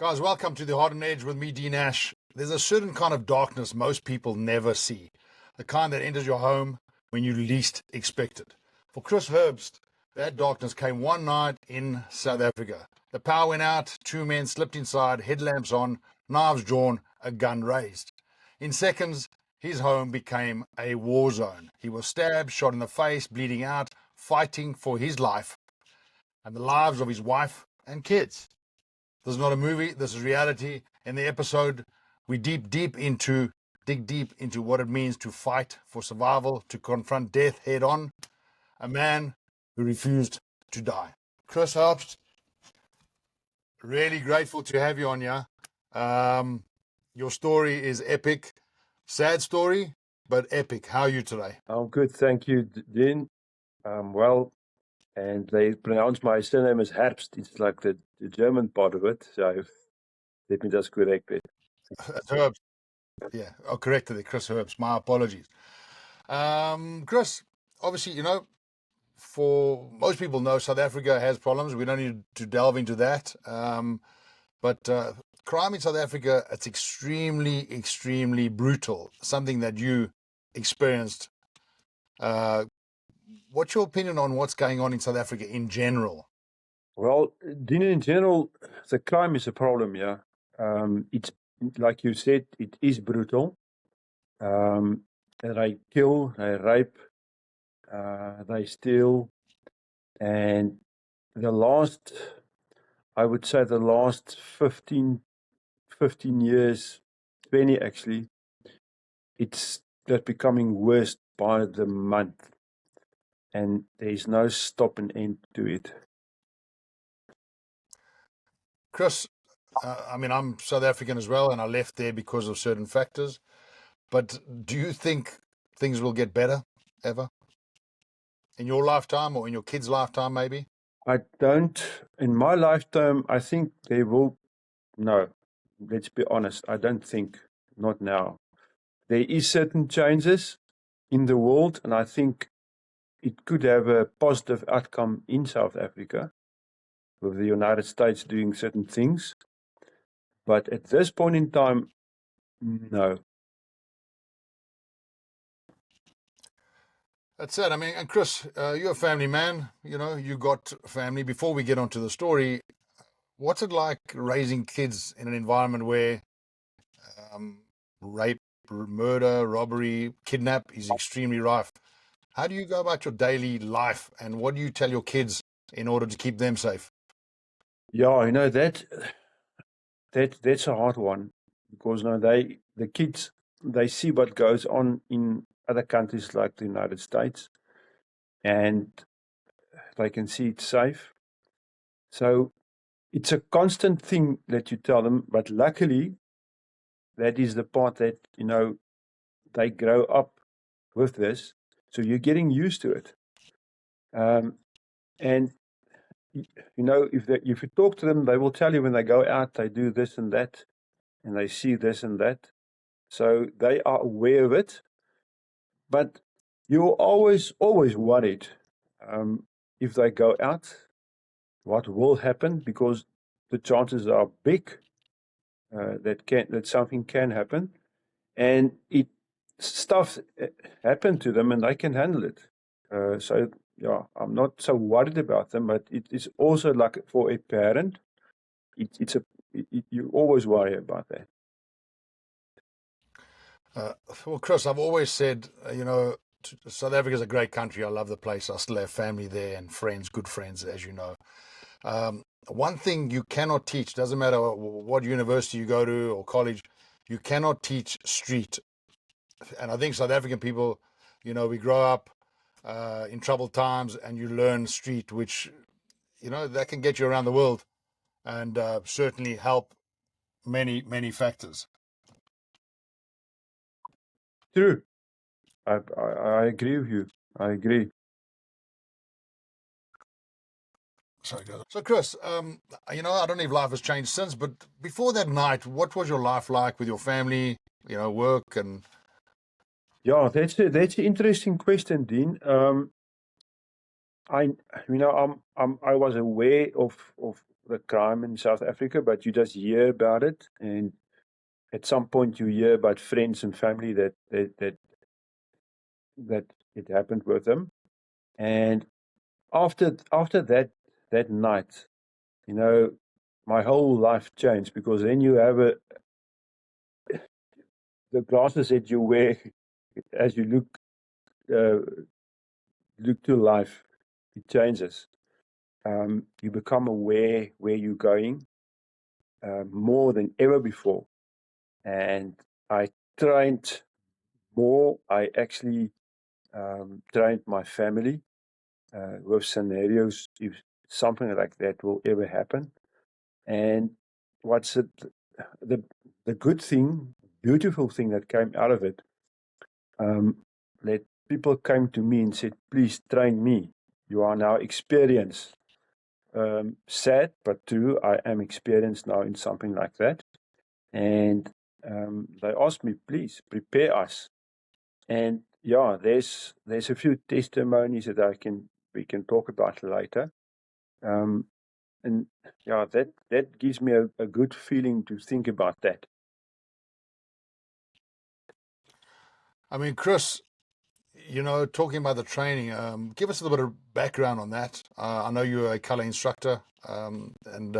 Guys, welcome to the Hardened Edge with me, D Nash. There's a certain kind of darkness most people never see, the kind that enters your home when you least expect it. For Chris Herbst, that darkness came one night in South Africa. The power went out, two men slipped inside, headlamps on, knives drawn, a gun raised. In seconds, his home became a war zone. He was stabbed, shot in the face, bleeding out, fighting for his life and the lives of his wife and kids. This is not a movie. This is reality. In the episode, we dig deep into what it means to fight for survival, to confront death head on. A man who refused to die. Chris Herbst, really grateful to have you on here. Your story is epic. Sad story, but epic. How are you today? I'm good, thank you, Dean. Well, and they pronounce my surname as Herbst. It's like the German part of it, so let me just correct it. It's Herbst. Yeah, I corrected it, Chris Herbst. My apologies. Chris, obviously, for most people know South Africa has problems. We don't need to delve into that. But crime in South Africa, it's extremely, extremely brutal. Something that you experienced. What's your opinion on what's going on in South Africa in general? Well, Dean, in general, the crime is a problem, yeah. It's, like you said, it is brutal. They kill, they rape, they steal. And I would say the last 15 years, 20 actually, it's just becoming worse by the month. And there's no stop and end to it. Chris, I'm South African as well, and I left there because of certain factors. But do you think things will get better ever? In your lifetime or in your kids' lifetime, maybe? I don't, in my lifetime, I think they will, no, let's be honest, I don't think, not now. There is certain changes in the world, and I think it could have a positive outcome in South Africa, with the United States doing certain things. But at this point in time, no. That's it. And Chris, you're a family man. You got family. Before we get onto the story, what's it like raising kids in an environment where rape, murder, robbery, kidnap is extremely rife? How do you go about your daily life, and what do you tell your kids in order to keep them safe? Yeah, that's a hard one, because the kids, they see what goes on in other countries like the United States, and they can see it's safe. So it's a constant thing that you tell them, but luckily that is the part that, they grow up with this, so you're getting used to it. And if you talk to them, they will tell you when they go out, they do this and that, and they see this and that. So they are aware of it, but you're always worried if they go out, what will happen, because the chances are big that something can happen, and stuff happen to them, and they can handle it. So yeah, I'm not so worried about them, but it is also like for a parent, you always worry about that. Well, Chris, I've always said, South Africa is a great country. I love the place. I still have family there and friends, good friends, as you know. One thing you cannot teach, doesn't matter what university you go to or college, you cannot teach street. And I think South African people, we grow up in troubled times, and you learn street, which, that can get you around the world and certainly help many, many factors. True. I agree with you. I agree. So Chris, I don't know if life has changed since, but before that night, what was your life like with your family, work and... Yeah, that's an interesting question, Dean. I was aware of the crime in South Africa, but you just hear about it, and at some point you hear about friends and family that it happened with them. And after that night, my whole life changed, because then you have the glasses that you wear as you look to life, it changes. You become aware where you're going more than ever before. And I trained more. I actually trained my family with scenarios if something like that will ever happen. And what's the good thing, beautiful thing that came out of it, that people came to me and said, please train me. You are now experienced. Sad, but true, I am experienced now in something like that. And they asked me, please prepare us. And yeah, there's a few testimonies that we can talk about later. And yeah, that gives me a good feeling to think about that. I mean, Chris, talking about the training, give us a little bit of background on that. I know you're a Kalah instructor, and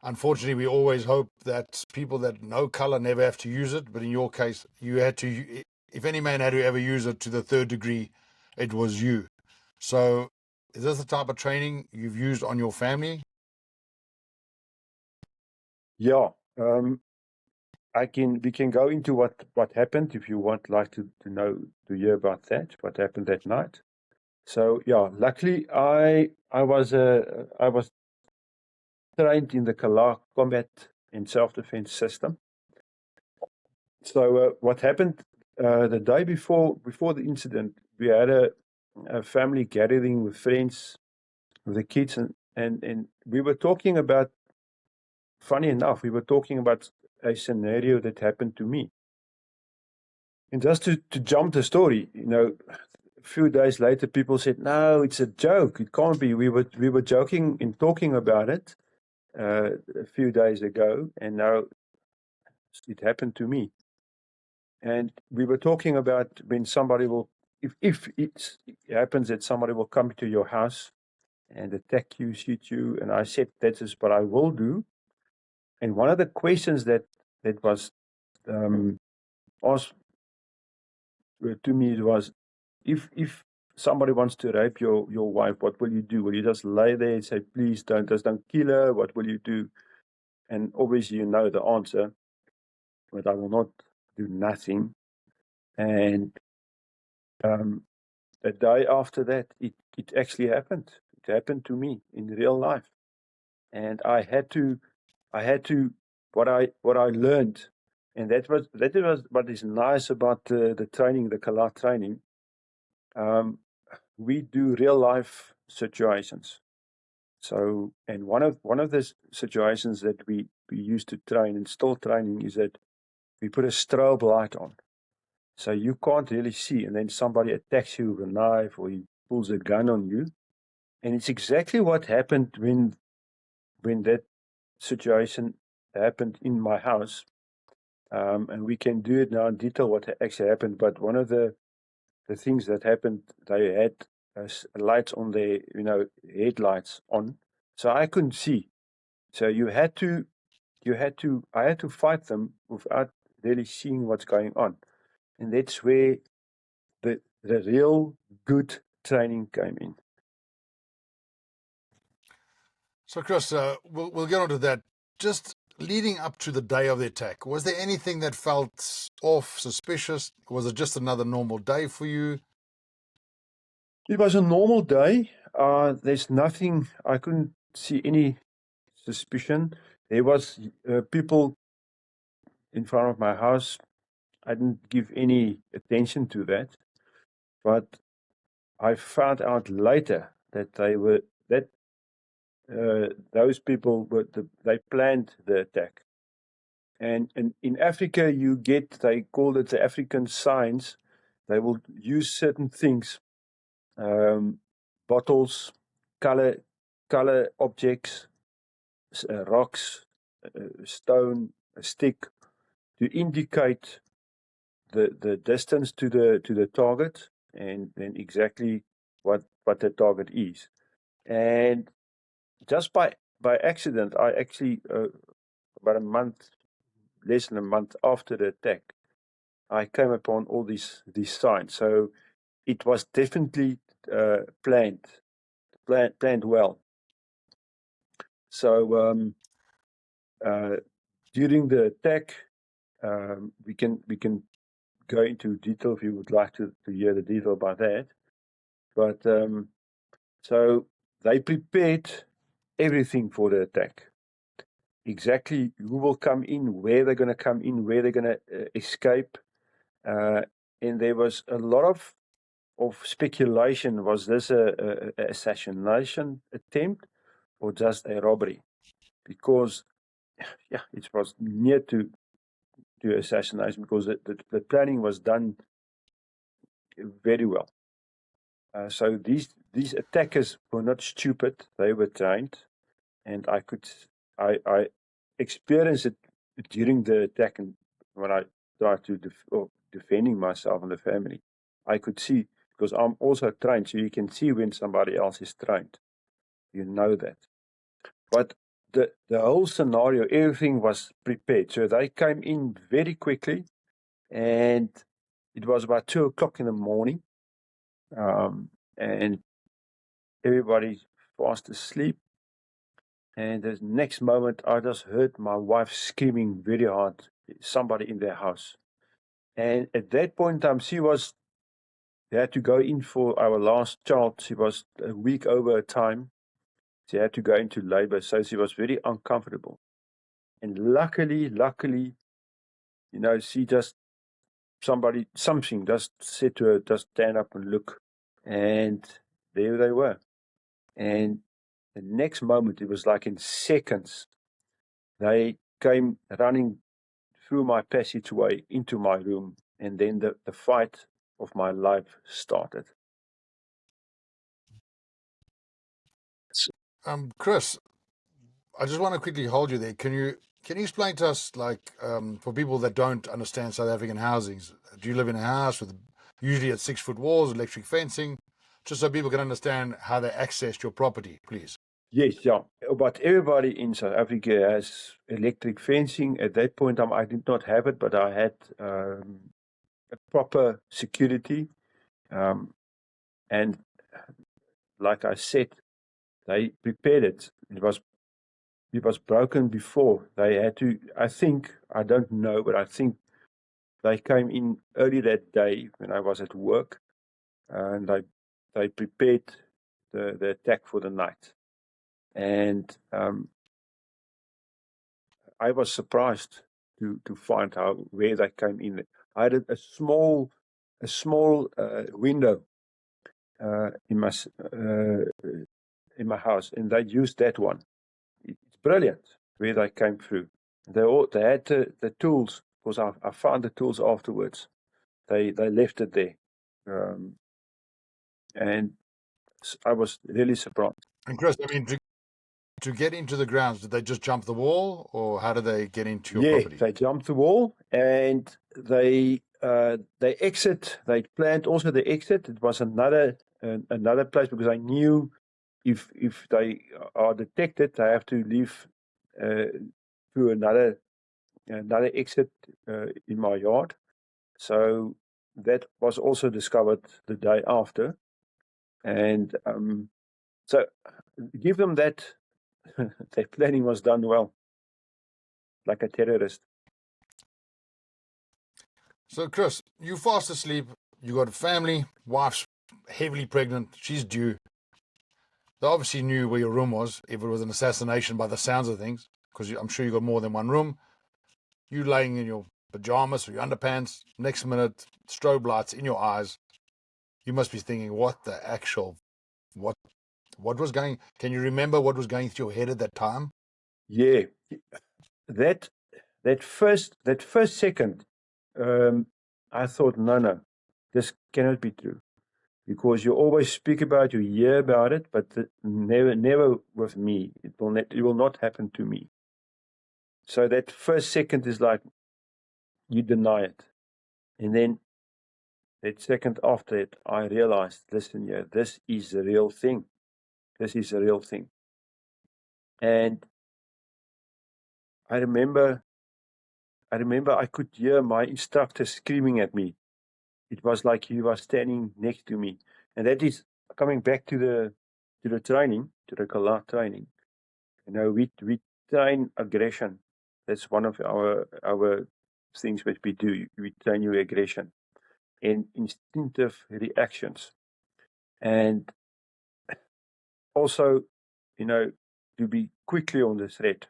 unfortunately, we always hope that people that know Kalah never have to use it. But in your case, you had to. If any man had to ever use it to the third degree, it was you. So, is this the type of training you've used on your family? Yeah, we can go into what happened if you want like to hear about that, what happened that night. So yeah, luckily I was trained in the Kalah combat and self-defense system. So what happened the day before the incident, we had a family gathering with friends, with the kids, and we were talking about. Funny enough, we were talking about a scenario that happened to me. And just to jump the story, a few days later, people said, "No, it's a joke. It can't be." We were joking and talking about it a few days ago, and now it happened to me. And we were talking about when somebody will, if it happens that somebody will come to your house and attack you, shoot you, and I said that is what I will do. And one of the questions that was asked to me was, if somebody wants to rape your wife, what will you do? Will you just lay there and say, please don't kill her? What will you do? And obviously you know the answer, but I will not do nothing. And the day after that, it actually happened. It happened to me in real life. And I had to what I learned, and that was what is nice about the training, the Kalah training. We do real life situations. So, and one of the situations that we used to train and still training is that we put a strobe light on, so you can't really see, and then somebody attacks you with a knife or he pulls a gun on you, and it's exactly what happened when that situation happened in my house. And we can do it now in detail what actually happened. But one of the things that happened, they had lights on their, headlights on, so I couldn't see. So I had to fight them without really seeing what's going on, and that's where the real good training came in. So, Chris, we'll get onto that. Just leading up to the day of the attack, was there anything that felt off, suspicious? Was it just another normal day for you? It was a normal day. There's nothing. I couldn't see any suspicion. There was people in front of my house. I didn't give any attention to that, but I found out later that those people they planned the attack. And in Africa, they call it the African signs. They will use certain things, bottles, color objects, rocks, a stone, a stick, to indicate the distance to the target, and then exactly what the target is. And just by accident, I actually about a month, less than a month after the attack, I came upon all these signs. So it was definitely planned well. So during the attack, we can go into detail if you would like to hear the detail about that. But so they prepared everything for the attack. Exactly who will come in, where they're going to come in, where they're going to escape. And there was a lot of speculation. Was this a assassination attempt or just a robbery? Because it was near to assassination, because the planning was done very well. So these attackers were not stupid; they were trained, and I experienced it during the attack, and when I tried to defending myself and the family, I could see, because I'm also trained, so you can see when somebody else is trained, you know that. But the whole scenario, everything was prepared, so they came in very quickly, and it was about 2:00 in the morning, and everybody fast asleep. And the next moment, I just heard my wife screaming very hard, somebody in their house. And at that point in time, they had to go in for our last child. She was a week over time. She had to go into labor, so she was very uncomfortable. And luckily, she something just said to her, just stand up and look. And there they were. And the next moment, it was like in seconds, they came running through my passageway into my room, and then the fight of my life started. Chris, I just want to quickly hold you there. Can you explain to us, like, for people that don't understand South African housings, do you live in a house with usually at 6-foot walls, electric fencing, just so people can understand how they accessed your property, please? Yes, yeah. But everybody in South Africa has electric fencing. At that point in time, I did not have it, but I had a proper security. And like I said, they prepared it. It was broken before. They had to, I don't know, but I think they came in early that day when I was at work, and they prepared the attack for the night. And I was surprised to find where they came in. I had a small window in my house, and they used that one. It's brilliant where they came through. They had the tools, because I found the tools afterwards. They left it there, and I was really surprised. And Chris, I mean, to get into the grounds, did they just jump the wall, or how did they get into your property? They jumped the wall, and they exit. They planned also the exit. It was another place, because I knew if they are detected, they have to leave through another exit in my yard. So that was also discovered the day after, and so give them that. Their planning was done well, like a terrorist. So, Chris, you fast asleep, you got a family, wife's heavily pregnant, she's due. They obviously knew where your room was, if it was an assassination by the sounds of things, because I'm sure you got more than one room. You laying in your pajamas or your underpants, next minute, strobe lights in your eyes. You must be thinking, what the actual, what was going, can you remember what was going through your head at that time? Yeah, that first second, I thought, no, this cannot be true. because you always speak about, you hear about it, but never with me. It will not happen to me. So that first second is like you deny it. And then that second after it, I realized, listen, yeah, this is a real thing. This is a real thing. And I remember I could hear my instructor screaming at me. It was like he was standing next to me. And that is coming back to the training, to the Kalah training. You know, we train aggression. That's one of our things that we do. We train your aggression and instinctive reactions. And also, you know, to be quickly on the threat.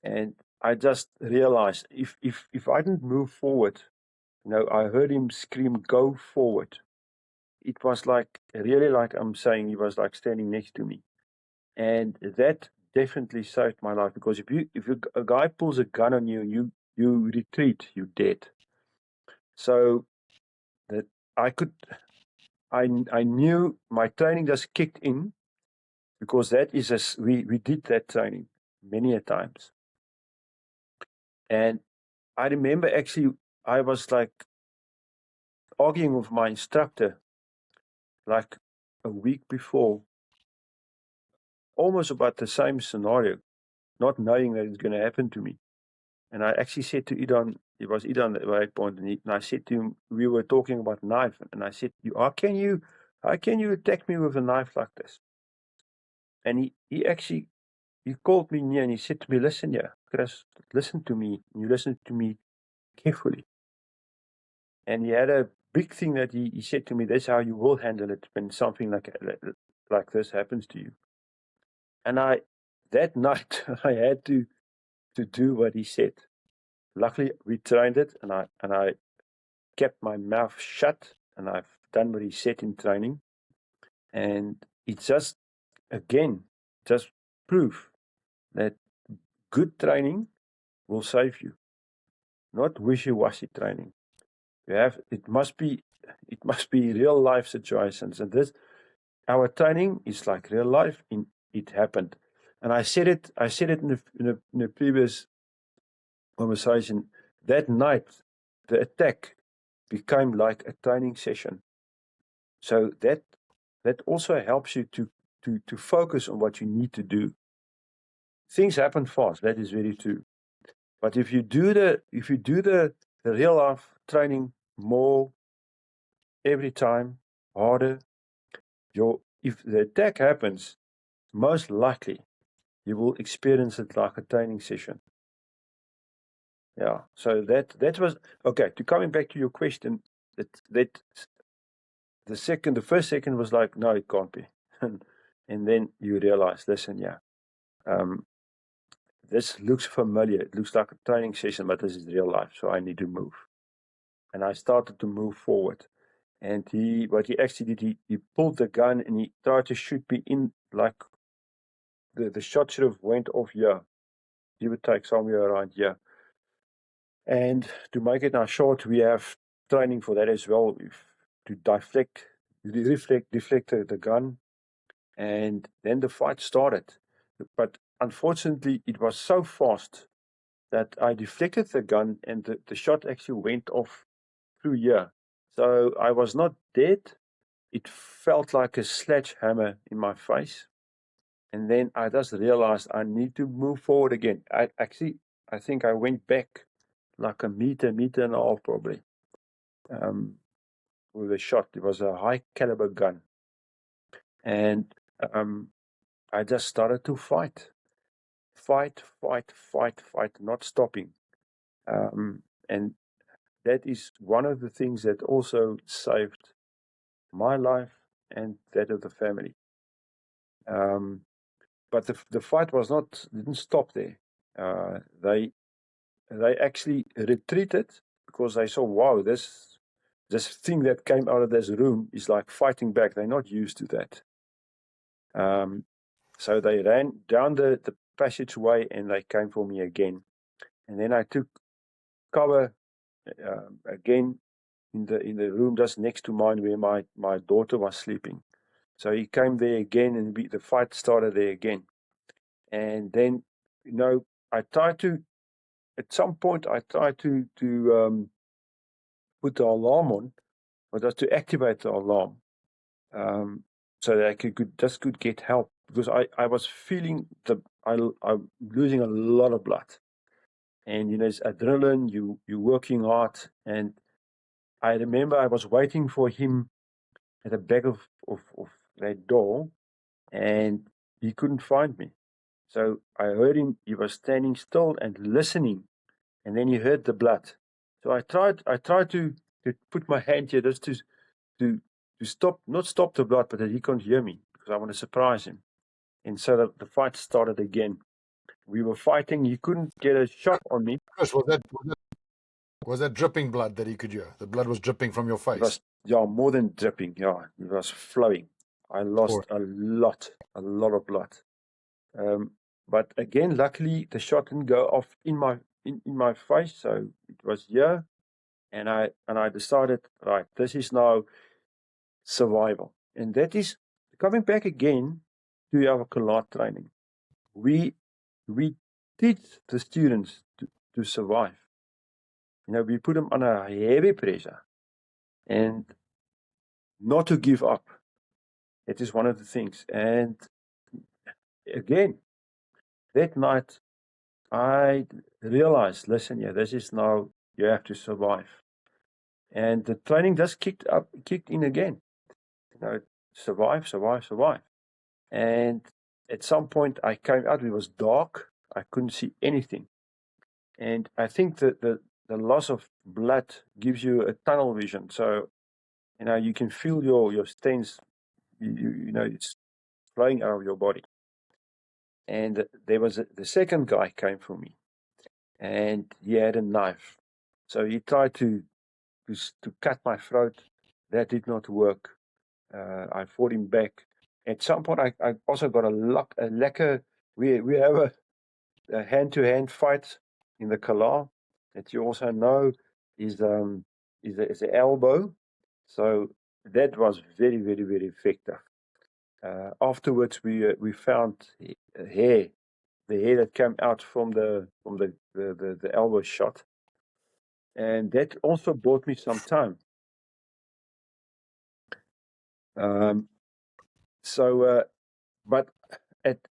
And I just realized if I didn't move forward, you know, I heard him scream, "Go forward." It was like really like I'm saying, he was like standing next to me. And that definitely saved my life, because if a guy pulls a gun on you, you retreat, you're dead. So that I knew my training just kicked in, because that is we did that training many a times. And I remember actually I was like arguing with my instructor like a week before, almost about the same scenario, not knowing that it's going to happen to me. And I actually said to Idan, it was Idan at that point, and I said to him, we were talking about knife, and I said, how can you attack me with a knife like this? And he called me near and he said to me, listen, yeah, Chris, listen to me. You listen to me carefully. And he had a big thing that he said to me, that's how you will handle it when something like this happens to you. And that night, I had to do what he said. Luckily, we trained it, and I kept my mouth shut, and I've done what he said in training. And it's just, again, just proof that good training will save you, not wishy-washy training. It must be real life situations, and our training is like real life. It happened, and I said it in a previous conversation. That night, the attack became like a training session. So that also helps you to focus on what you need to do. Things happen fast. That is very true. But if you do the real life training more every time, harder, if the attack happens, most likely you will experience it like a training session. Yeah. So that was okay. To coming back to your question, that the first second was like, no, it can't be, and then you realize, listen, yeah, this looks familiar. It looks like a training session, but this is real life, so I need to move. And I started to move forward. And what he actually did, he pulled the gun and he tried to shoot me in, like the shot should have went off here. He would take somewhere around here. And to make it now short, we have training for that as well, to deflect the gun. And then the fight started. But unfortunately, it was so fast that I deflected the gun and the shot actually went off through here. So I was not dead. It felt like a sledgehammer in my face. And then I just realized I need to move forward again. I think I went back like a meter and a half probably, with a shot. It was a high caliber gun. And I just started to fight, not stopping. And that is one of the things that also saved my life and that of the family. But the fight didn't stop there. They actually retreated because they saw, wow, this thing that came out of this room is like fighting back. They're not used to that. So they ran down the passageway and they came for me again. And then I took cover again in the room just next to mine where my daughter was sleeping. So he came there again, and the fight started there again. And then, at some point, I tried to put the alarm on, or just to activate the alarm, so that I could get help, because I was feeling I'm losing a lot of blood, and it's adrenaline. You're working hard, and I remember I was waiting for him at the back of that door, and he couldn't find me. So I heard him. He was standing still and listening, and then he heard the blood. So I tried to put my hand here just to stop, not stop the blood, but that he can't hear me, because I want to surprise him. And so the fight started again. We were fighting. He couldn't get a shot on me. Chris, was that dripping blood that he could hear? The blood was dripping from your It face. was, more than dripping. Yeah, it was flowing. I lost a lot of blood. But again, luckily, the shot didn't go off in my face, so it was here, and I decided, right, this is now survival, and that is coming back again to our Kalah training. We teach the students to survive. We put them under heavy pressure, and not to give up. It is one of the things. And again, that night, I realized, listen, this is now, you have to survive. And the training just kicked in again. Survive. And at some point I came out, it was dark, I couldn't see anything. And I think that the loss of blood gives you a tunnel vision. So, you can feel your stents, it's flowing out of your body. And there was the second guy came for me, and he had a knife. So he tried to cut my throat. That did not work. I fought him back. At some point, I also got a lekker. We have a hand-to-hand fight in the Kalah that you also know is the elbow. So that was very, very, very effective. Afterwards, we found hair, the hair that came out from the elbow shot, and that also bought me some time. But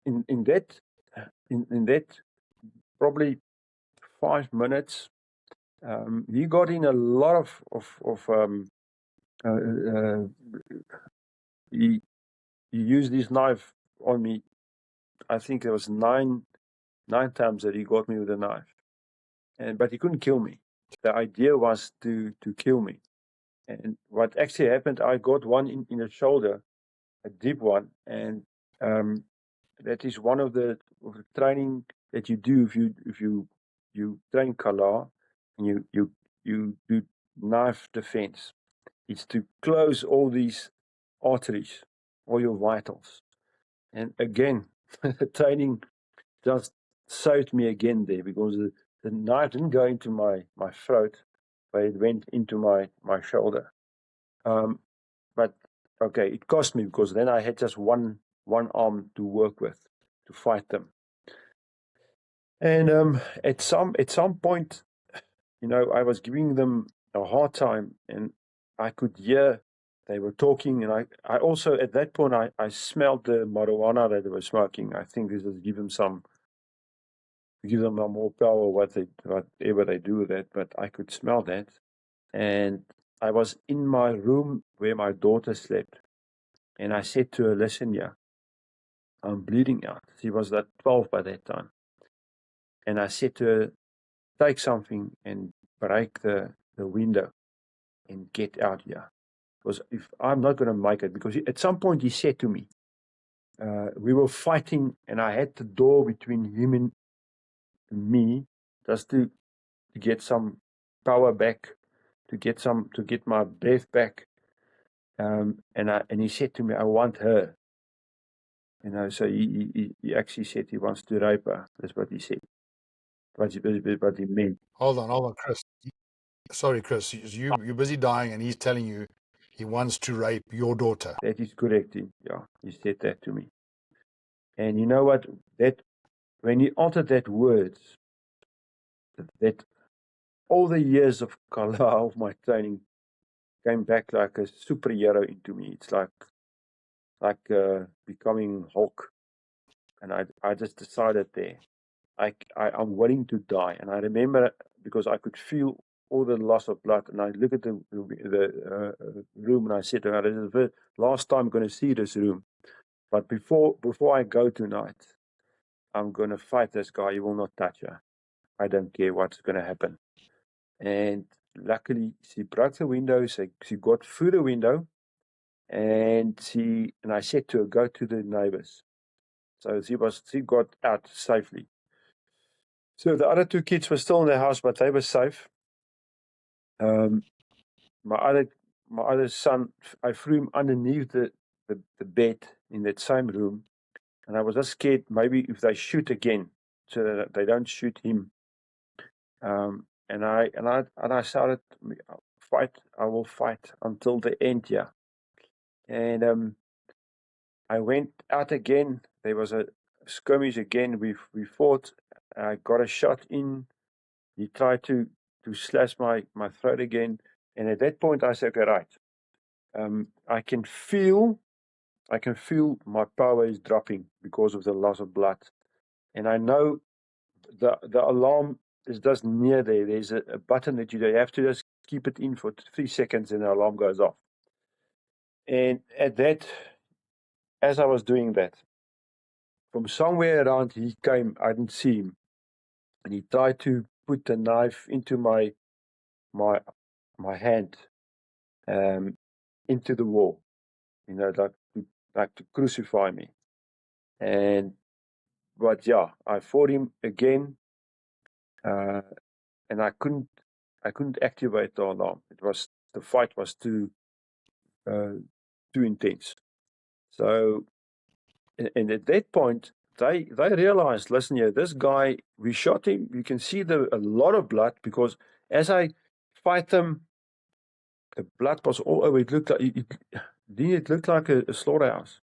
in that probably 5 minutes, he got in a lot he used his knife on me. I think there was nine times that he got me with a knife, but he couldn't kill me. The idea was to kill me. And what actually happened, I got one in the shoulder, a deep one, and that is one of the training that you do if you train Kalah, and you do knife defense. It's to close all these arteries, all your vitals. And again, the training just saved me again there, because the knife didn't go into my throat, but it went into my shoulder. But okay, it cost me, because then I had just one arm to work with to fight them. And at some point, I was giving them a hard time, and I could hear they were talking, and I also, at that point, I smelled the marijuana that they were smoking. I think this will give them more power, whatever they do with that, but I could smell that. And I was in my room where my daughter slept, and I said to her, listen, I'm bleeding out. She was 12 by that time. And I said to her, take something and break the window and get out here. Because if I'm not going to make it, because at some point he said to me, we were fighting, and I had the door between him and me, just to get some power back, to get my breath back. And he said to me, I want her. So he actually said he wants to rape her. That's what he said. What he meant. Hold on, Chris. sorry, Chris, you're busy dying, and he's telling you he wants to rape your daughter. That is correct. Yeah, he said that to me. And you know what? That when he uttered that words, that all the years of Kalah of my training came back like a superhero into me. It's like becoming Hulk. And I just decided there, I'm willing to die. And I remember because I could feel all the loss of blood. And I look at the room and I said, "Oh, this is the last time I'm going to see this room. But before I go tonight, I'm going to fight this guy. He will not touch her. I don't care what's going to happen." And luckily, she broke the window. She got through the window, and I said to her, "Go to the neighbors." So she got out safely. So the other two kids were still in the house, but they were safe. My other son, I threw him underneath the bed in that same room, and I was just scared maybe if they shoot again, so that they don't shoot him. And I started fight. I will fight until the end, yeah. And I went out again. There was a skirmish again. We fought. I got a shot in. He tried to slash my throat again. And at that point, I said, "Okay, right. I can feel my power is dropping because of the loss of blood, and I know the alarm is just near there. There's a button that you have to just keep it in for 3 seconds, and the alarm goes off." And at that, as I was doing that, from somewhere around he came. I didn't see him, and he tried to put the knife into my hand, into the wall, like to crucify me. But yeah, I fought him again, and I couldn't activate the alarm. The fight was too intense. So, and at that point, they realized, listen here, this guy, we shot him. You can see a lot of blood, because as I fight them, the blood was all over. It looked like a slaughterhouse.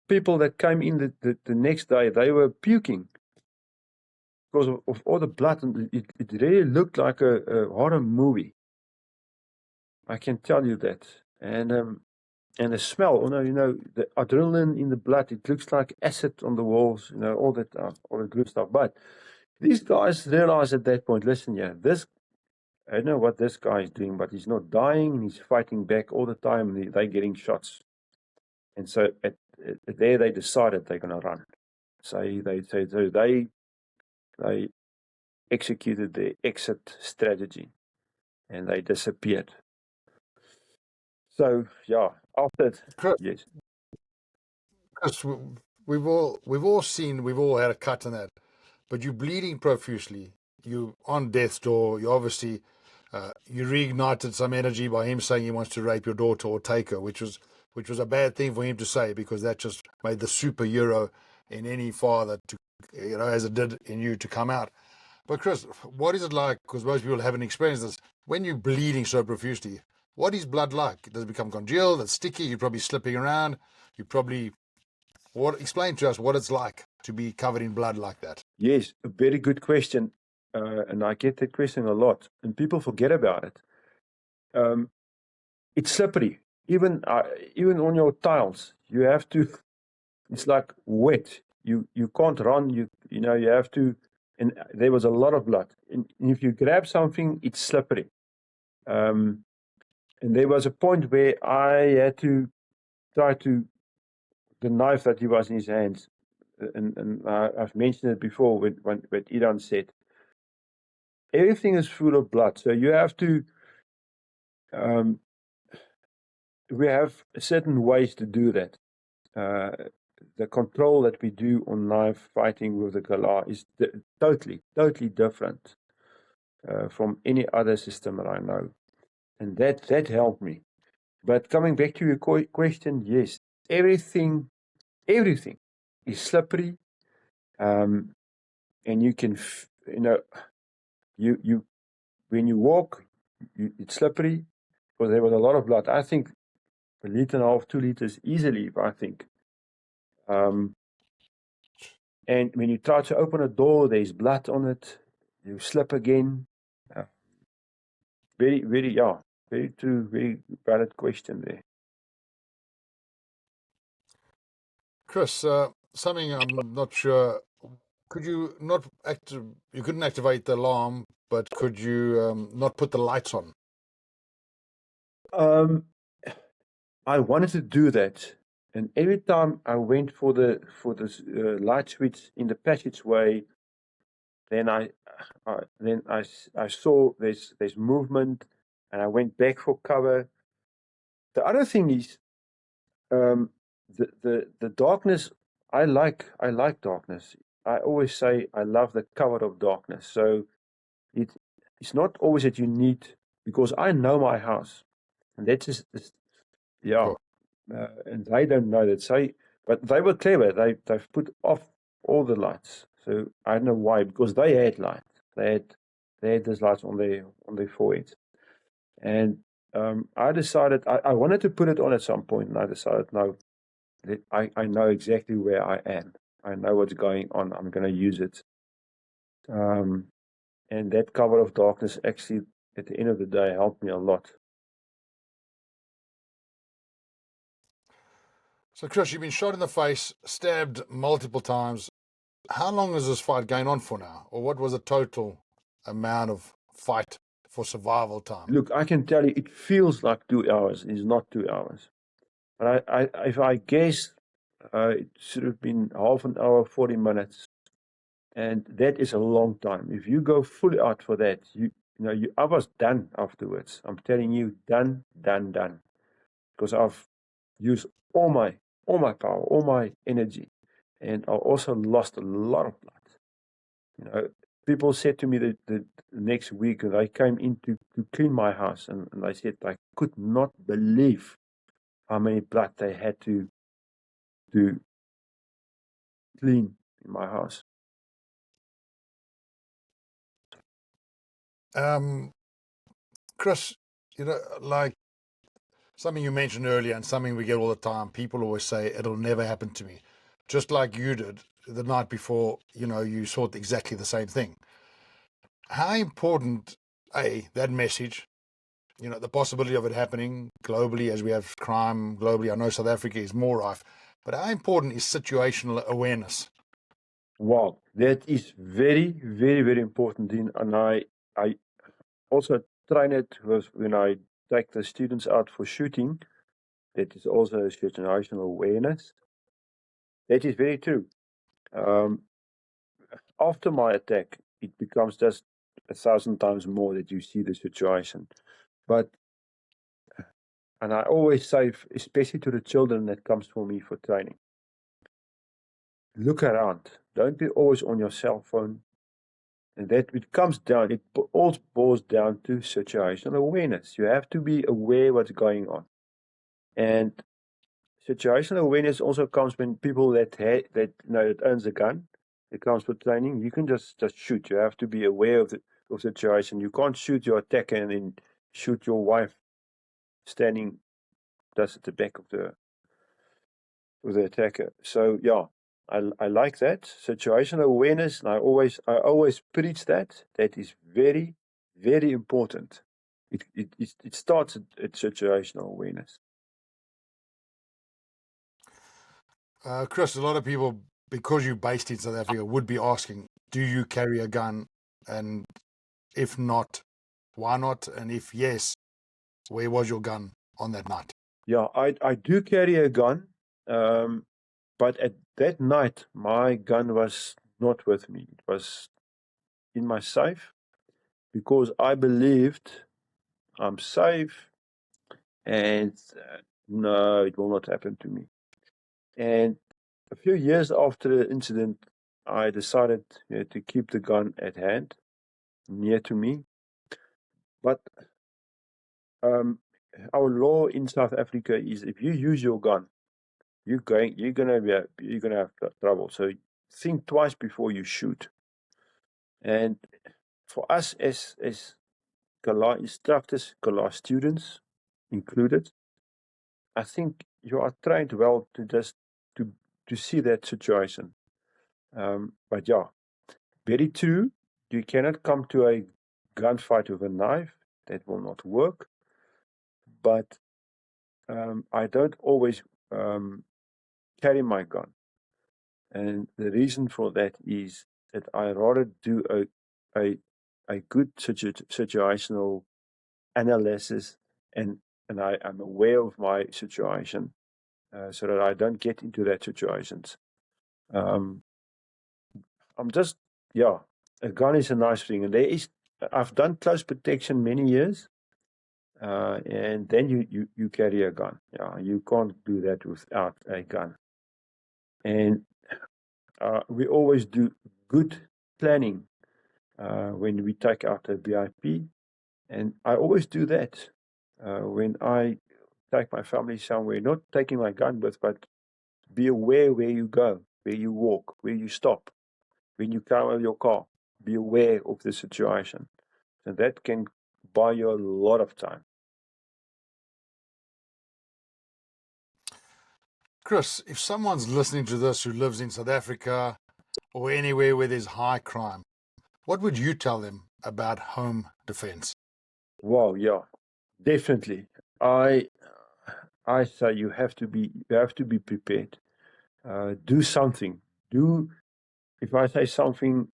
People that came in the next day, they were puking because of all the blood, and it really looked like a horror movie. I can tell you that. And the smell, the adrenaline in the blood, it looks like acid on the walls, all that good stuff. But these guys realized at that point, listen, yeah, I don't know what this guy is doing, but he's not dying, and he's fighting back all the time, and they're getting shots. And so there they decided they're going to run. So they executed their exit strategy, and they disappeared. So yeah, after Chris, yes, Chris, we've all had a cut in that, but you're bleeding profusely. You on death's door. You obviously you reignited some energy by him saying he wants to rape your daughter or take her, which was a bad thing for him to say, because that just made the superhero in any father to, as it did in you, to come out. But Chris, what is it like? Because most people haven't experienced this. When you're bleeding so profusely, what is blood like? Does it become congealed? It's sticky. You're probably slipping around. Explain to us what it's like to be covered in blood like that. yes, a very good question, and I get that question a lot, and people forget about it. It's slippery. Even on your tiles, you have to. It's like wet. You can't run. You have to. And there was a lot of blood. And if you grab something, it's slippery. And there was a point where I had to try to the knife that he was in his hands, and I've mentioned it before when Iran said everything is full of blood. So you have to. We have certain ways to do that. The control that we do on knife fighting with the Kalah is totally different from any other system that I know, and that helped me. But coming back to your question, yes, everything is slippery, and you can, when you walk, it's slippery because there was a lot of blood. I think 1.5 liters, 2 liters easily, I think. And when you try to open a door, there's blood on it. You slip again. Very, very, very true, very valid question there. Chris, something I'm not sure. Could you not you couldn't activate the alarm, but could you not put the lights on? I wanted to do that, and every time I went for the light switch in the passageway, then I saw there's movement, and I went back for cover. The other thing is, the darkness. I like darkness. I always say I love the cover of darkness. So it's not always that you need, because I know my house, and that's just Sure. and they don't know that. But they were clever. They've put off all the lights. So I don't know why, because they had lights. They had those lights on their foreheads. And I decided I wanted to put it on at some point, and I decided no, I know exactly where I am. I know what's going on. I'm going to use it. And that cover of darkness actually, at the end of the day, helped me a lot. So, Chris, you've been shot in the face, stabbed multiple times. How long is this fight going on for now? Or what was the total amount of fight for survival time? Look, I can tell you, it feels like 2 hours. It's not 2 hours. But if I guess, it should have been half an hour, 40 minutes. And that is a long time. If you go fully out for that, I was done afterwards. I'm telling you, done. Because I've used all my power, all my energy. And I also lost a lot of blood. People said to me that the next week they came in to clean my house, and they said I could not believe how many blood they had to clean in my house. Chris, like something you mentioned earlier and something we get all the time, people always say it'll never happen to me. Just like you did the night before, you saw exactly the same thing. How important, that message, the possibility of it happening globally as we have crime globally. I know South Africa is more rife, but how important is situational awareness? Wow, that is very, very, very important, Dean. And I also train it when I take the students out for shooting. That is also situational awareness. That is very true. After my attack, it becomes just 1,000 times more that you see the situation. And I always say, especially to the children that comes for me for training, look around. Don't be always on your cell phone. And that it comes down, it all boils down to situational awareness. You have to be aware what's going on. And situational awareness also comes when people that owns a gun, it comes for training. You can just shoot. You have to be aware of the situation. You can't shoot your attacker and then shoot your wife standing just at the back of the attacker. So yeah, I like that situational awareness, and I always preach that. That is very, very important. It starts at situational awareness. Chris, a lot of people, because you're based in South Africa, would be asking, do you carry a gun? And if not, why not? And if yes, where was your gun on that night? Yeah, I do carry a gun, but at that night, my gun was not with me. It was in my safe because I believed I'm safe, and no, it will not happen to me. And a few years after the incident, I decided to keep the gun at hand, near to me. But our law in South Africa is if you use your gun, you're gonna have trouble. So think twice before you shoot. And for us as Kalah instructors, Kalah students included, I think you are trained well to just to see that situation. But yeah, very true. You cannot come to a gunfight with a knife. That will not work. But I don't always carry my gun. And the reason for that is that I rather do a good situational analysis, and I am aware of my situation, so that I don't get into that situations. I'm just, yeah, a gun is a nice thing, and I've done close protection many years, and then you carry a gun. Yeah, you can't do that without a gun. And we always do good planning when we take out a BIP, and I always do that when I take my family somewhere, not taking my gun with, but be aware where you go, where you walk, where you stop, when you come out of your car. Be aware of the situation. And that can buy you a lot of time. Chris, if someone's listening to this who lives in South Africa or anywhere where there's high crime, what would you tell them about home defense? Wow, yeah, definitely. I say you have to be prepared. Do something. If I say something,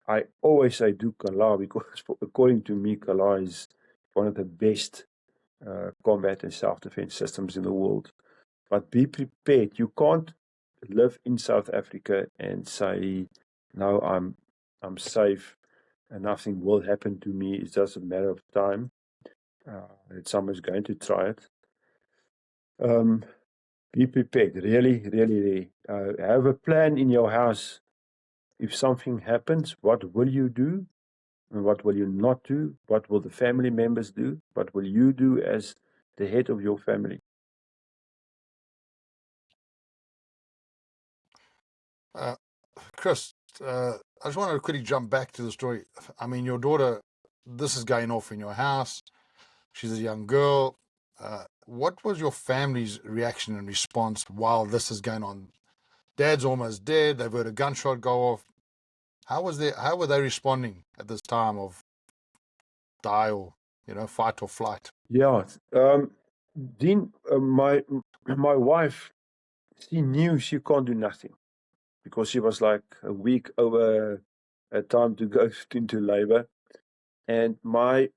I always say do Kalah, because according to me, Kalah is one of the best combat and self-defense systems in the world. But be prepared. You can't live in South Africa and say, no, I'm safe and nothing will happen to me. It's just a matter of time that someone's going to try it. Be prepared. Really, really. Have a plan in your house. If something happens, what will you do? And what will you not do? What will the family members do? What will you do as the head of your family? Chris, I just want to quickly jump back to the story. I mean, your daughter, this is going off in your house. She's a young girl. What was your family's reaction and response while this is going on? Dad's almost dead. They've heard a gunshot go off. How were they responding at this time of die or fight or flight? Yeah, Dean, my wife, she knew she can't do nothing because she was like a week over time to go into labor, and my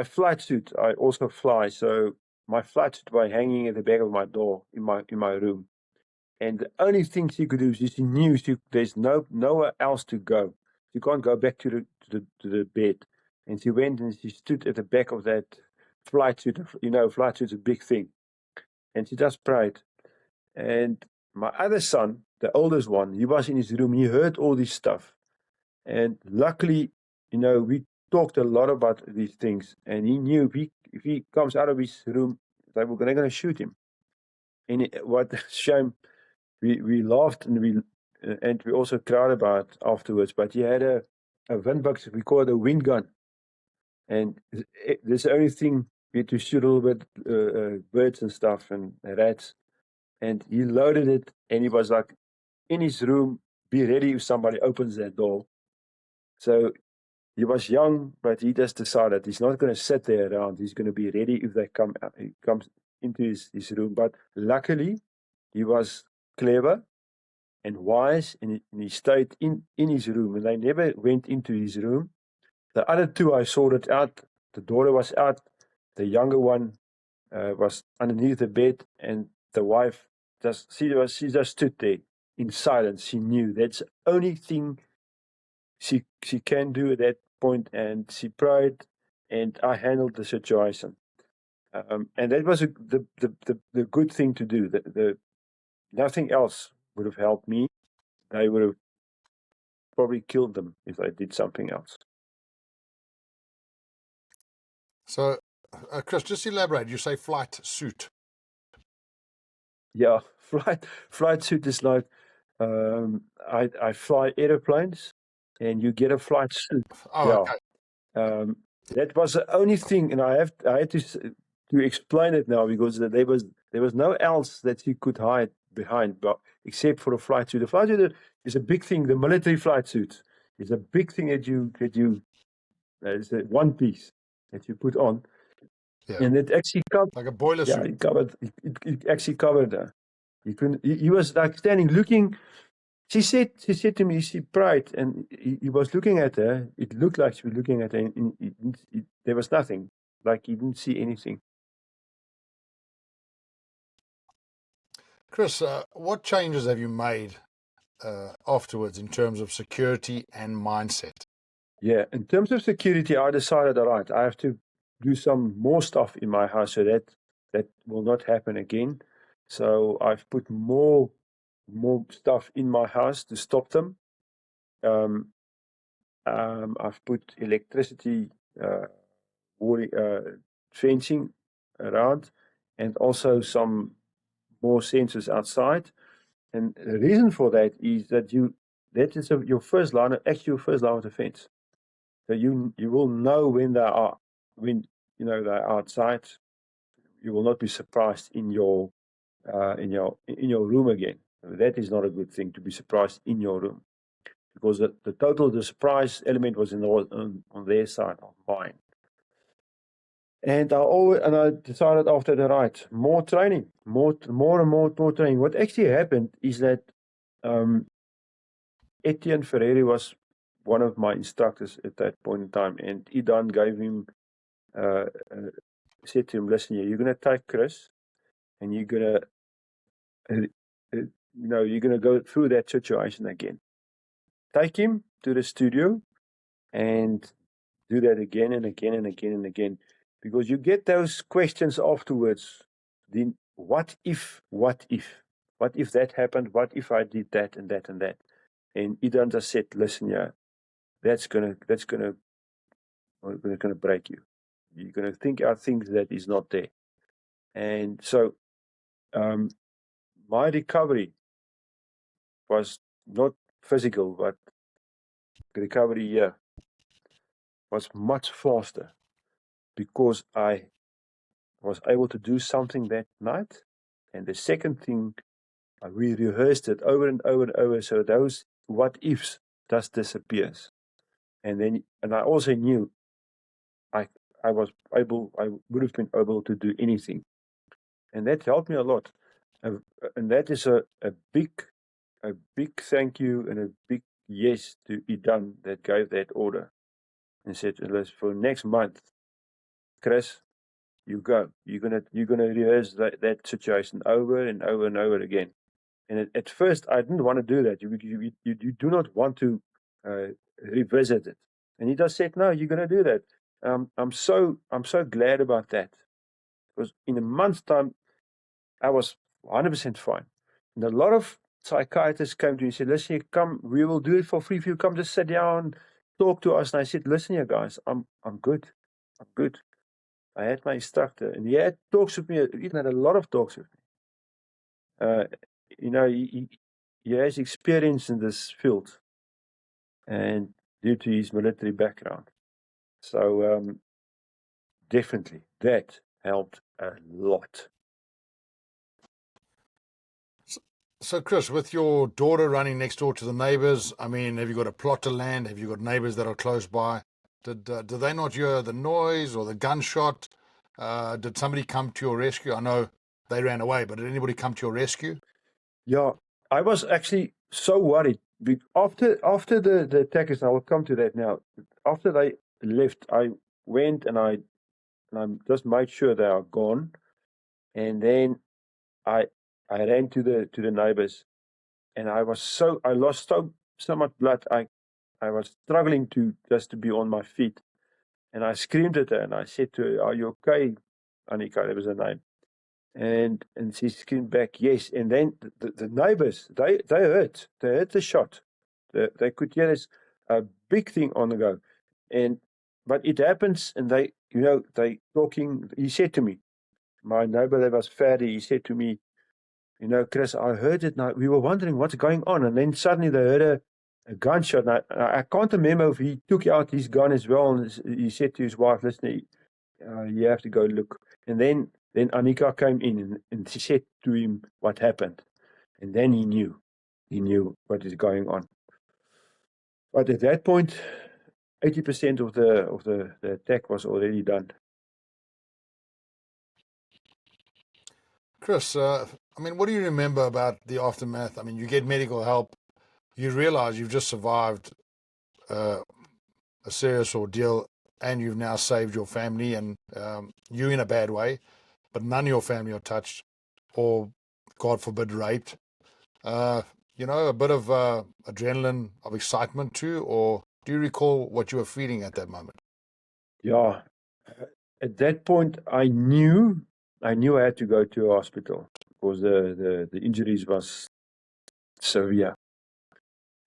flight suit, I also fly, so my flight suit was hanging at the back of my door in my room, and the only thing she could do is she knew there's nowhere else to go. She can't go back to the bed, and she went and she stood at the back of that flight suit. Flight suit's a big thing, and she just prayed. And my other son, the oldest one, he was in his room. He heard all this stuff, and luckily, we talked a lot about these things, and he knew if he comes out of his room, they're going to shoot him. And what a shame. We laughed and we also cried about afterwards. But he had a windbug, we call it a wind gun, and that's the only thing we had to shoot a little bit birds and stuff and rats. And he loaded it, and he was like in his room, be ready if somebody opens that door. So he was young, but he just decided he's not going to sit there around. He's going to be ready if they comes into his room. But luckily, he was clever and wise, and he stayed in his room, and they never went into his room. The other two, I sorted out. The daughter was out. The younger one was underneath the bed, and the wife she just stood there in silence. She knew that's the only thing she can do at that point, and she prayed, and I handled the situation. And that was the good thing to do. Nothing else would have helped me. They would have probably killed them if they did something else. So, Chris, just elaborate. You say flight suit. Yeah, flight suit is like I fly airplanes, and you get a flight suit. Oh, Yeah. okay. That was the only thing, and I had to explain it now because there was no else that you could hide behind, but except for a flight suit. The flight suit is a big thing. The military flight suit is a big thing that you it's a one piece that you put on, Yeah. and it actually covered. Like a boiler Yeah, suit. it covered. It actually covered her. You couldn't. He was like standing looking. She said to me, she prayed, and he was looking at her. It looked like she was looking at her, and there was nothing. Like he didn't see anything. Chris, what changes have you made afterwards in terms of security and mindset? Yeah, in terms of security, I decided, all right, I have to do some more stuff in my house so that will not happen again. So I've put more stuff in my house to stop them. I've put electricity fencing around, and also some more sensors outside. And the reason for that is that that is your first line, actually your first line of defense. So you will know when they're outside. You will not be surprised in your room again. That is not a good thing, to be surprised in your room, because the surprise element was on their side, on mine. And I decided after the right, more training, more training. What actually happened is that Etienne Ferreri was one of my instructors at that point in time, and Idan gave him said to him, "Listen, you're going to take Chris, and you're going to you're going to go through that situation again. Take him to the studio and do that again and again and again and again, because you get those questions afterwards. Then what if that happened? What if I did that and that and that?" And Idan just said, "Listen, yeah, that's gonna break you. You're gonna think out things that is not there." And so my recovery was not physical, but recovery was much faster, because I was able to do something that night. And the second thing, we rehearsed it over and over and over, so those what ifs just disappears. And I also knew I would have been able to do anything, and that helped me a lot. And that is a big thank you and a big yes to Idan that gave that order and said, "For next month, Chris, you go. You're gonna rehearse that situation over and over and over again." And at first, I didn't want to do that. You do not want to revisit it. And he just said, "No, you're gonna do that." I'm so glad about that, because in a month's time, I was 100% fine. And a lot of psychiatrists came to me and said, "Listen, you come, we will do it for free. If you come, just sit down, talk to us." And I said, "Listen here, guys, I'm good. I'm good." I had my instructor, and he had talks with me, even had a lot of talks with me. He has experience in this field, and due to his military background. So definitely, that helped a lot. So, Chris, with your daughter running next door to the neighbors, I mean, have you got a plot of land? Have you got neighbors that are close by? Did they not hear the noise or the gunshot? Did somebody come to your rescue? I know they ran away, but did anybody come to your rescue? Yeah, I was actually so worried. After the attackers, I will come to that now. After they left, I went and I just made sure they are gone, and then I ran to the neighbors, and I lost so much blood. I was struggling to be on my feet, and I screamed at her and I said to her, "Are you okay, Annika?" That was her name. And she screamed back, "Yes." And then the neighbors, they heard the shot. They could hear this a big thing on the go. But it happens, and they talking. He said to me, my neighbor that was Ferry, he said to me, "Chris, I heard it now. We were wondering what's going on." And then suddenly they heard a gunshot. And I can't remember if he took out his gun as well, and he said to his wife, "Listen, you have to go look." And then Annika came in and she said to him what happened, and then he knew what is going on. But at that point, 80% of the attack was already done. Chris, what do you remember about the aftermath? You get medical help. You realize you've just survived a serious ordeal, and you've now saved your family, and you in a bad way, but none of your family are touched, or God forbid, raped. A bit of adrenaline, of excitement too, or do you recall what you were feeling at that moment? Yeah. At that point, I knew I had to go to a hospital because the injuries was severe.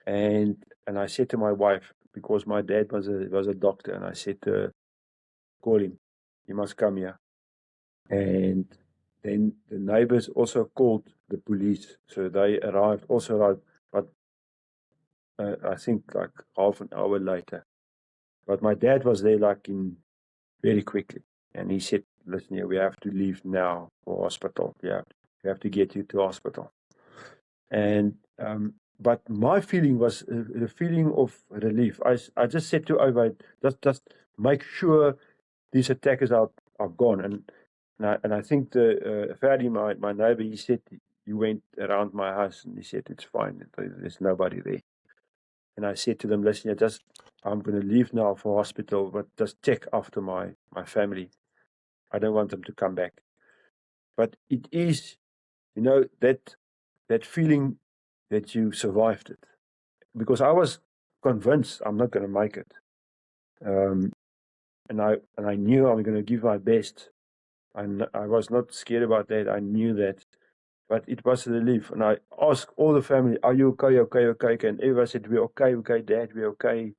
And I said to my wife, because my dad was a doctor, and I said to her, call him, he must come here. And then the neighbors also called the police, so they also arrived, but I think like half an hour later. But my dad was there like in very quickly, and he said, "Listen here, we have to leave now for hospital. Yeah, we have to get you to hospital." And but my feeling was a feeling of relief. I just said to Ovid, just make sure these attackers are gone. And I think the Ferdi, my neighbor, he said he went around my house and he said it's fine. There's nobody there. And I said to them, listen, I'm going to leave now for hospital, but just check after my family. I don't want them to come back. But it is, that feeling that you survived it. Because I was convinced I'm not going to make it. And I knew I'm going to give my best. I was not scared about that. I knew that. But it was a relief. And I asked all the family, are you okay, okay? And everyone said, we're okay, Dad, we're okay.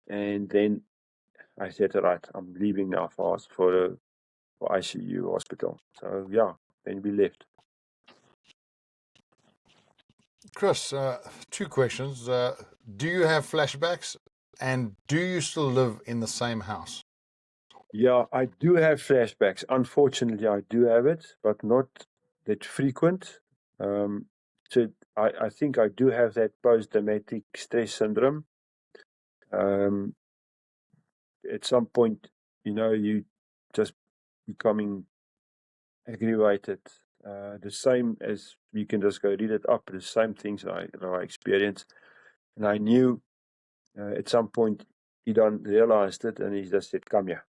And then I said, all right, I'm leaving now for ICU hospital. So, yeah, then we left. Chris, two questions. Do you have flashbacks, and do you still live in the same house? Yeah, I do have flashbacks. Unfortunately, I do have it, but not that frequent. So I think I do have that post-traumatic stress syndrome. At some point, you just becoming aggravated. The same as you can just go read it up, the same things I experienced. And I knew at some point he done realized it, and he just said, come here.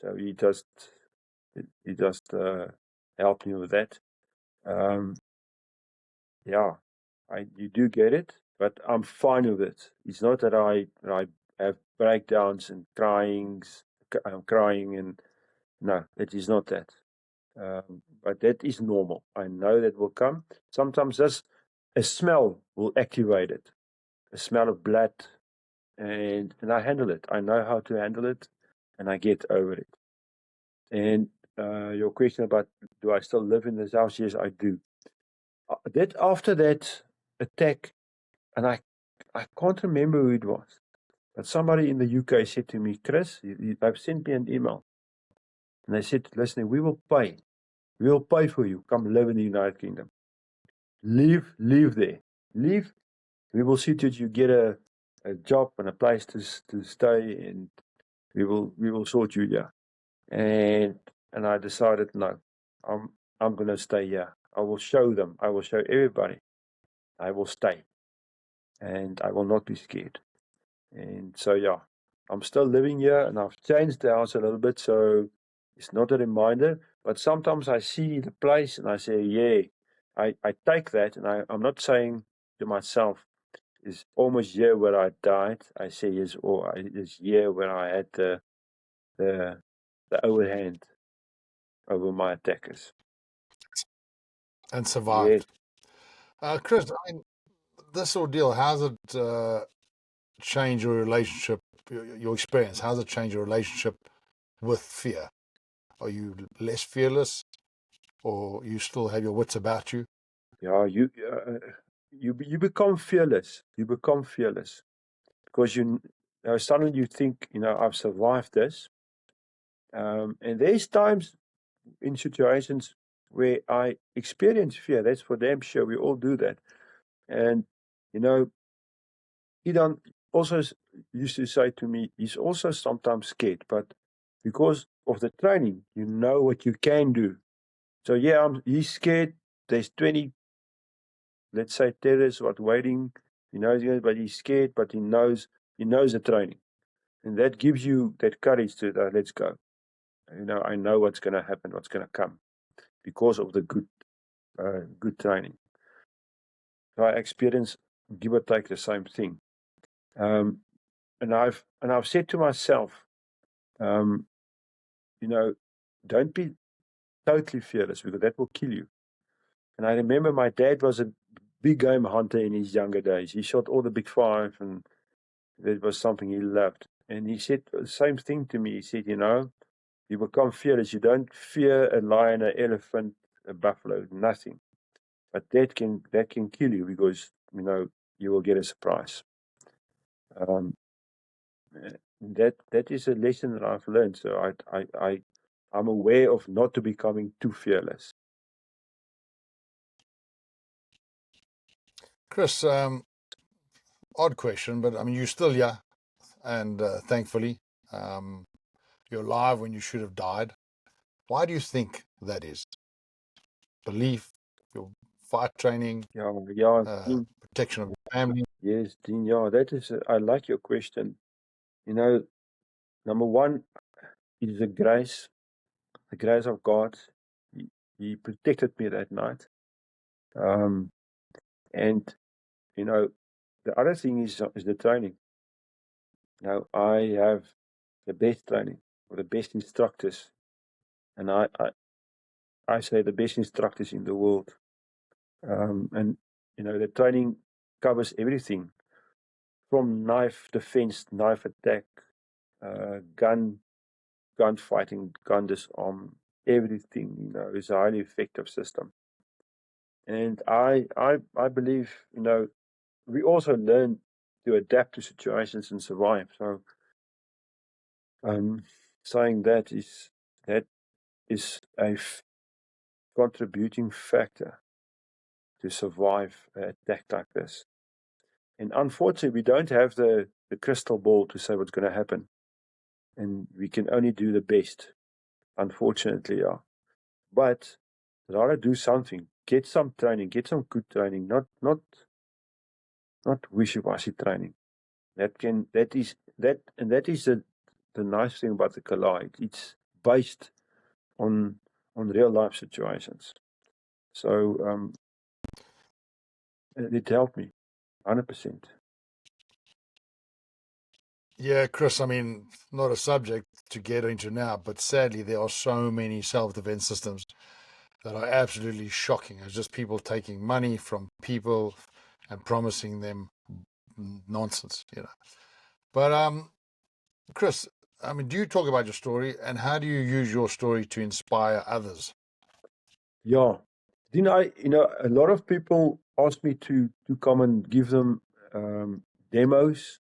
So he just helped me with that. Yeah, you do get it, but I'm fine with it. It's not that I have breakdowns and I'm crying, and no, it is not that. But that is normal. I know that will come. Sometimes just a smell will activate it, a smell of blood, and I handle it. I know how to handle it, and I get over it. And your question about, do I still live in this house? Yes, I do. That after that attack, and I can't remember who it was, but somebody in the UK said to me, Chris, they've sent me an email, and they said, listen, we will pay for you. Come live in the United Kingdom. Live there. Leave. We will see that you get a job and a place to stay, and we will sort you here. And I decided, no, I'm going to stay here. I will show them. I will show everybody. I will stay, and I will not be scared. And so, yeah, I'm still living here, and I've changed the house a little bit, so it's not a reminder. But sometimes I see the place, and I say, yeah, I take that, and I'm not saying to myself, it's almost year where I died. I say, it's year where I had the overhand over my attackers. And Yes. survived. Chris, this ordeal, how's it changed your relationship, your experience? How's it changed your relationship with fear? Are you less fearless, or you still have your wits about you? Yeah, you become fearless. You become fearless because suddenly you think, I've survived this. And there's times in situations where I experience fear. That's for damn sure. We all do that. And, Idan also used to say to me, he's also sometimes scared, but because of the training, you know what you can do. So yeah, he's scared. There's 20, let's say, terrorists waiting. He knows, but he's scared, but he knows the training. And that gives you that courage to, let's go. I know what's going to happen, what's going to come because of the good training. So I experience, give or take, the same thing. And I've said to myself, don't be totally fearless because that will kill you. And I remember my dad was a big game hunter in his younger days. He shot all the big five, and that was something he loved. And he said the same thing to me. He said, you become fearless. You don't fear a lion, an elephant, a buffalo, nothing. But that can kill you because, you will get a surprise. That is a lesson that I've learned. So I'm aware of not to becoming too fearless. Chris, odd question, but I mean, you're still here, and thankfully, you're alive when you should have died. Why do you think that is? Belief, your fight training, protection of your family? Yes, Dean, that is, I like your question. Number one is the grace of God. He protected me that night. And, the other thing is the training. Now, I have the best training or the best instructors. And I say the best instructors in the world. And, the training covers everything from knife defense, knife attack, gunfighting, gun disarm, everything, is a highly effective system. And I believe, we also learn to adapt to situations and survive. So, saying that is a contributing factor to survive an attack like this. And unfortunately, we don't have the crystal ball to say what's going to happen. And we can only do the best, unfortunately, yeah. But rather do something. Get some training. Get some good training. Not wishy-washy training. That is the nice thing about the Kalah. It's based on real life situations. So it helped me 100%. Yeah, Chris, I mean, not a subject to get into now, but sadly, there are so many self-defense systems that are absolutely shocking. It's just people taking money from people and promising them nonsense, But Chris, I mean, do you talk about your story, and how do you use your story to inspire others? Yeah. Then a lot of people ask me to come and give them demos.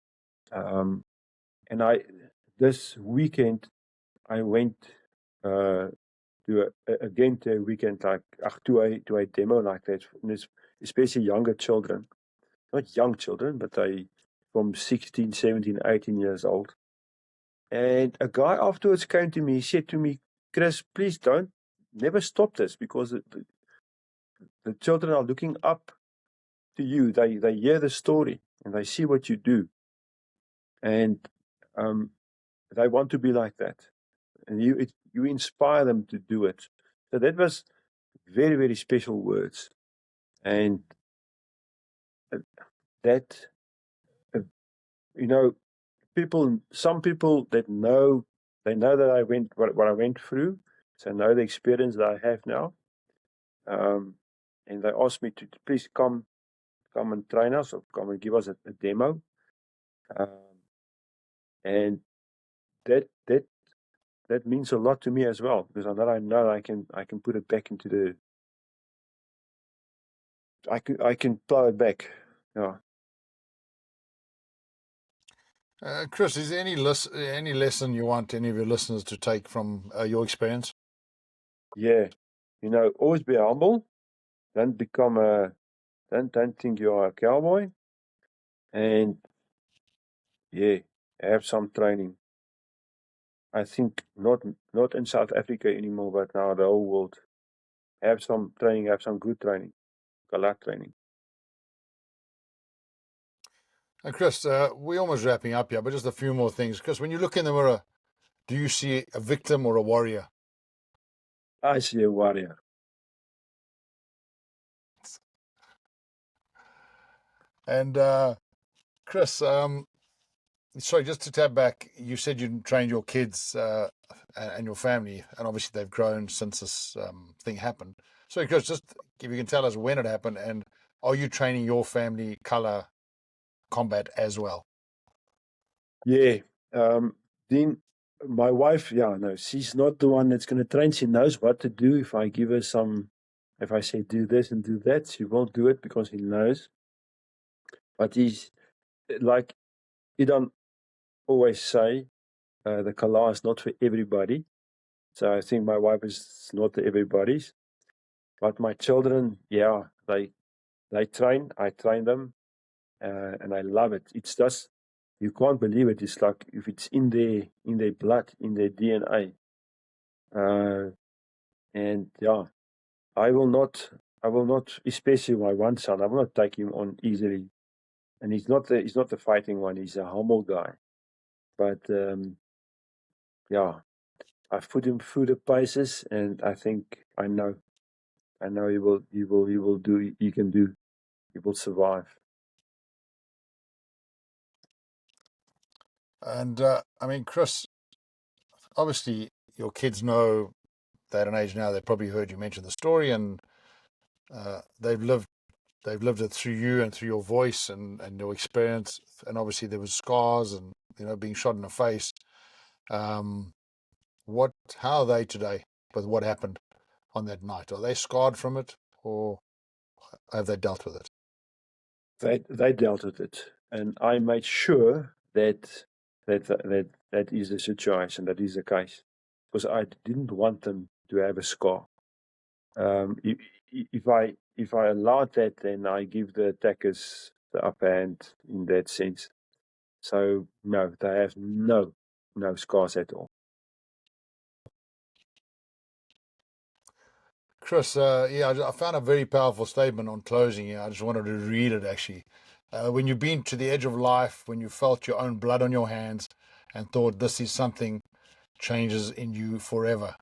And this weekend, I went to a weekend like to a demo like that, especially younger children, not young children, but they from 16, 17, 18 years old. And a guy afterwards came to me, he said to me, Chris, please never stop this, because the children are looking up to you. They hear the story and they see what you do. And they want to be like that. And you inspire them to do it. So that was very, very special words. And that, some people that know, they know that I went, what I went through, so know the experience that I have now. And they asked me to please come and train us, or come and give us a demo. And that means a lot to me as well, because I know I can put it back into I can plow it back. Yeah. Chris, is there any lesson you want any of your listeners to take from your experience? Yeah. Always be humble. Don't become don't think you are a cowboy. And yeah, have some training. I think not in South Africa anymore, but now the whole world. Have some training, have some good training. Kalah training. Chris, we're almost wrapping up here, but just a few more things. Chris, when you look in the mirror, do you see a victim or a warrior? I see a warrior. And Chris, sorry, just to tap back, you said you trained your kids and your family, and obviously they've grown since this thing happened. So, Chris, just if you can tell us when it happened, and are you training your family Kalah combat as well? Yeah. Then my wife, yeah, no, she's not the one that's going to train. She knows what to do. If I give her if I say do this and do that, she won't do it because he knows. But he's like, he don't always say the Kalah is not for everybody. So I think my wife is not everybody's. But my children, yeah, they train. I train them, and I love it. It's just you can't believe it. It's like if it's in their blood, in their DNA. And yeah, I will not, especially my one son. I will not take him on easily. And he's not the fighting one. He's a humble guy. But yeah, I've put him through the paces, and I think I know he will do. He can do. He will survive. And I mean, Chris, obviously your kids know they're at an age now. They probably heard you mention the story, and they've lived it through you and through your voice and your experience. And obviously there was scars and being shot in the face. Um, how are they today with what happened on that night? Are they scarred from it, or have they dealt with it? They dealt with it, and I made sure that is the situation, that is the case, because I didn't want them to have a scar. If I allowed that, then I give the attackers the upper hand in that sense. So no, they have no scars at all. Chris, yeah, I found a very powerful statement on closing here. I just wanted to read it actually. When you've been to the edge of life, when you felt your own blood on your hands and thought this is something changes in you forever.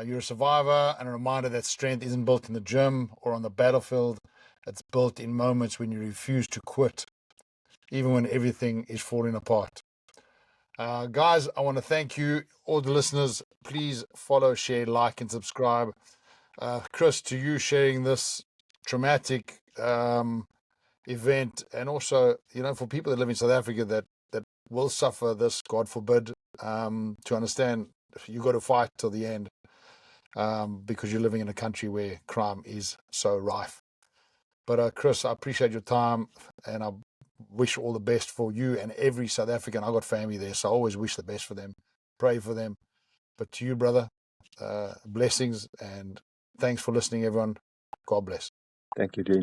You're a survivor and a reminder that strength isn't built in the gym or on the battlefield. It's built in moments when you refuse to quit, even when everything is falling apart. Guys, I want to thank you, all the listeners. Please follow, share, like, and subscribe. Chris, to you sharing this traumatic event, and also, for people that live in South Africa that will suffer this, God forbid, to understand you got to fight till the end, because you're living in a country where crime is so rife. But Chris, I appreciate your time, and I wish all the best for you and every South African. I got family there, so I always wish the best for them, pray for them. But to you, brother, blessings, and thanks for listening, everyone. God bless. Thank you, Dean.